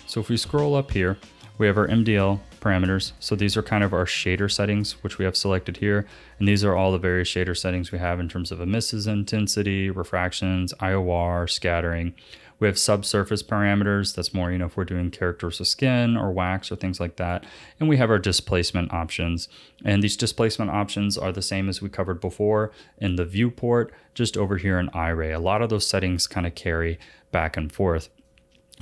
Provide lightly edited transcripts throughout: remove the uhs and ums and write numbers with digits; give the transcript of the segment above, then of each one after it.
So if we scroll up here, we have our MDL parameters. So these are kind of our shader settings, which we have selected here. And these are all the various shader settings we have in terms of emissive intensity, refractions, IOR, scattering. We have subsurface parameters. That's more, if we're doing characters of skin or wax or things like that. And we have our displacement options. And these displacement options are the same as we covered before in the viewport, just over here in Iray. A lot of those settings kind of carry back and forth.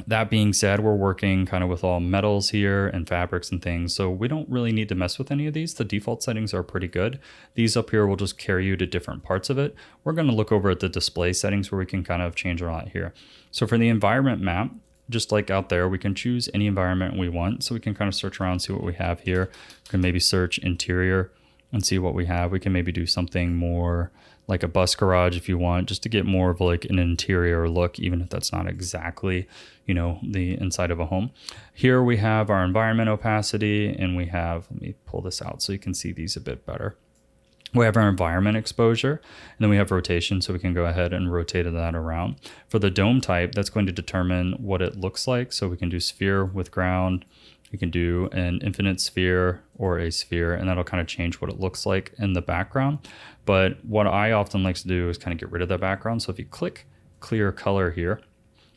That being said, we're working kind of with all metals here and fabrics and things, so we don't really need to mess with any of these. The default settings are pretty good. These up here will just carry you to different parts of it. We're going to look over at the display settings where we can kind of change a lot here. So for the environment map, just like out there, we can choose any environment we want. So we can kind of search around, see what we have here. We can maybe search interior and see what we have. We can maybe do something more like a bus garage if you want, just to get more of like an interior look, even if that's not exactly, the inside of a home. Here we have our environment opacity, and we have, let me pull this out so you can see these a bit better. We have our environment exposure, and then we have rotation, so we can go ahead and rotate that around. For the dome type, that's going to determine what it looks like. So we can do sphere with ground. You can do an infinite sphere or a sphere, and that'll kind of change what it looks like in the background. But what I often like to do is kind of get rid of that background. So if you click clear color here,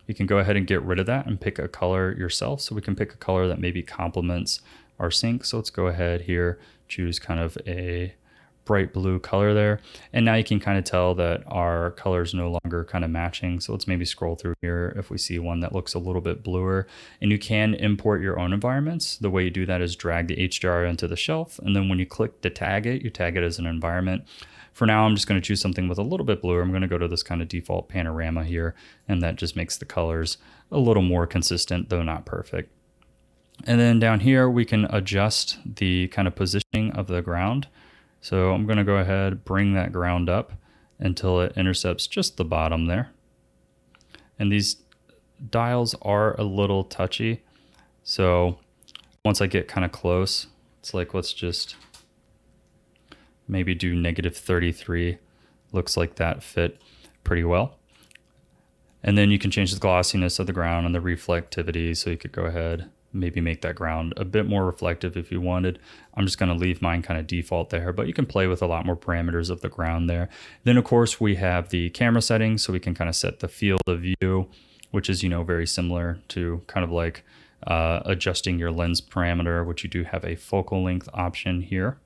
you can go ahead and get rid of that and pick a color yourself. So we can pick a color that maybe complements our sink. So let's go ahead here, choose kind of a bright blue color there. And now you can kind of tell that our color is no longer kind of matching. So let's maybe scroll through here if we see one that looks a little bit bluer. And you can import your own environments. The way you do that is drag the HDR into the shelf. And then when you click to tag it, you tag it as an environment. For now, I'm just going to choose something with a little bit bluer. I'm going to go to this kind of default panorama here. And that just makes the colors a little more consistent, though not perfect. And then down here, we can adjust the kind of positioning of the ground. So I'm going to go ahead, bring that ground up until it intercepts just the bottom there. And these dials are a little touchy. So once I get kind of close, it's like, let's just maybe do -33. Looks like that fit pretty well. And then you can change the glossiness of the ground and the reflectivity. So you could go ahead, maybe make that ground a bit more reflective if you wanted. I'm just going to leave mine kind of default there, but you can play with a lot more parameters of the ground there. Then of course we have the camera settings, so we can kind of set the field of view, which is, very similar to kind of like adjusting your lens parameter, which you do have a focal length option here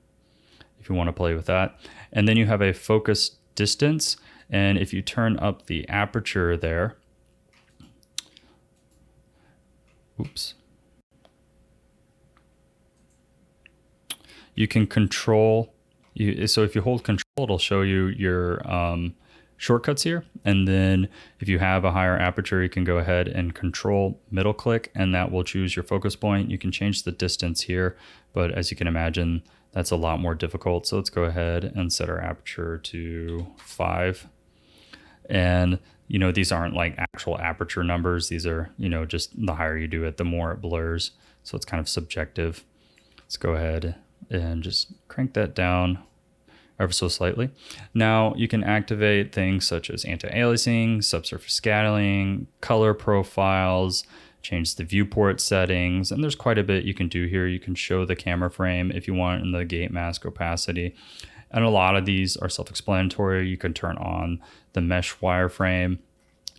if you want to play with that. And then you have a focus distance. And if you turn up the aperture there, you can control, so if you hold control, it'll show you your shortcuts here. And then if you have a higher aperture, you can go ahead and control middle click, and that will choose your focus point. You can change the distance here, but as you can imagine, that's a lot more difficult. So let's go ahead and set our aperture to 5. And these aren't like actual aperture numbers. These are, just the higher you do it, the more it blurs. So it's kind of subjective. Let's go ahead and just crank that down ever so slightly. Now you can activate things such as anti-aliasing, subsurface scattering, color profiles, change the viewport settings, and there's quite a bit you can do here. You can show the camera frame if you want in the gate mask opacity. And a lot of these are self-explanatory. You can turn on the mesh wireframe.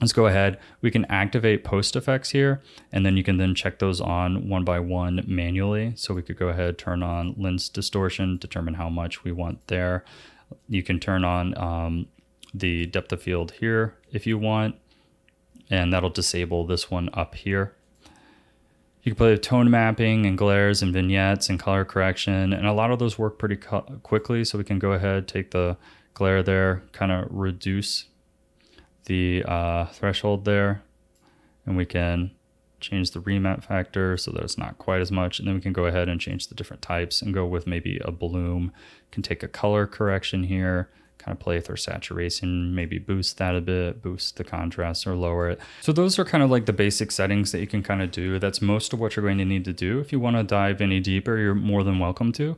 Let's go ahead. We can activate post effects here, and then you can then check those on one by one manually. So we could go ahead, turn on lens distortion, determine how much we want there. You can turn on the depth of field here if you want, and that'll disable this one up here. You can play with tone mapping and glares and vignettes and color correction, and a lot of those work pretty quickly. So we can go ahead, take the glare there, kind of reduce the threshold there, and we can change the remat factor so that it's not quite as much. And then we can go ahead and change the different types and go with maybe a bloom. Can take a color correction here, kind of play with our saturation, maybe boost that a bit, boost the contrast or lower it. So those are kind of like the basic settings that you can kind of do. That's most of what you're going to need to do. If you want to dive any deeper, you're more than welcome to.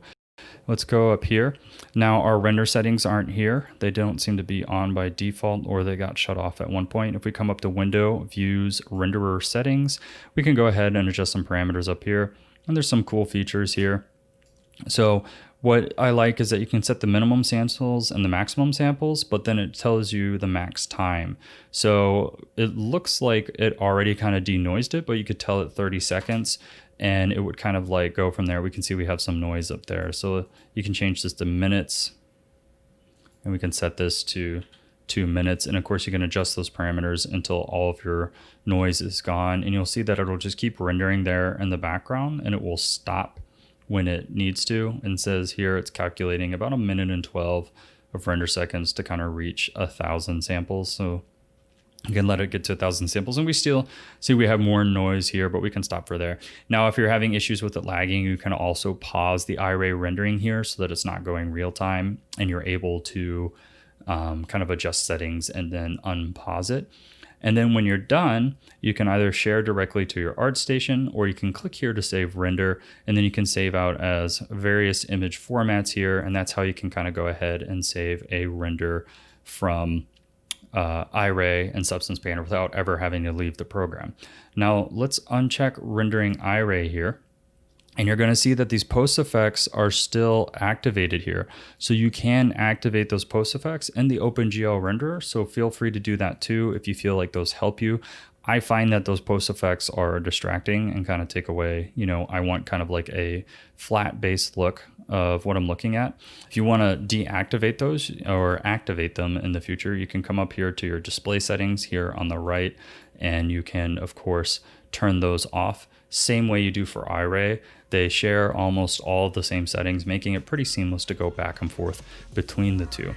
Let's go up here. Now our render settings aren't here. They don't seem to be on by default, or they got shut off at one point. If we come up to Window, Views, Renderer Settings, we can go ahead and adjust some parameters up here. And there's some cool features here. So what I like is that you can set the minimum samples and the maximum samples, but then it tells you the max time. So it looks like it already kind of denoised it, but you could tell it 30 seconds and it would kind of like go from there. We can see we have some noise up there. So you can change this to minutes, and we can set this to 2 minutes. And of course you can adjust those parameters until all of your noise is gone. And you'll see that it'll just keep rendering there in the background, and it will stop when it needs to. And says here it's calculating about 1:12 of render seconds to kind of reach 1,000 samples. So you can let it get to 1,000 samples, and we still see we have more noise here, but we can stop for there. Now, if you're having issues with it lagging, you can also pause the Iray rendering here so that it's not going real time, and you're able to kind of adjust settings and then unpause it. And then when you're done, you can either share directly to your ArtStation, or you can click here to save render, and then you can save out as various image formats here. And that's how you can kind of go ahead and save a render from Iray and Substance Painter without ever having to leave the program. Now let's uncheck rendering Iray here. And you're going to see that these post effects are still activated here. So you can activate those post effects in the OpenGL renderer. So feel free to do that too if you feel like those help you. I find that those post effects are distracting and kind of take away, I want kind of like a flat based look of what I'm looking at. If you want to deactivate those or activate them in the future, you can come up here to your display settings here on the right, and you can of course turn those off. Same way you do for Iray. They share almost all of the same settings, making it pretty seamless to go back and forth between the two.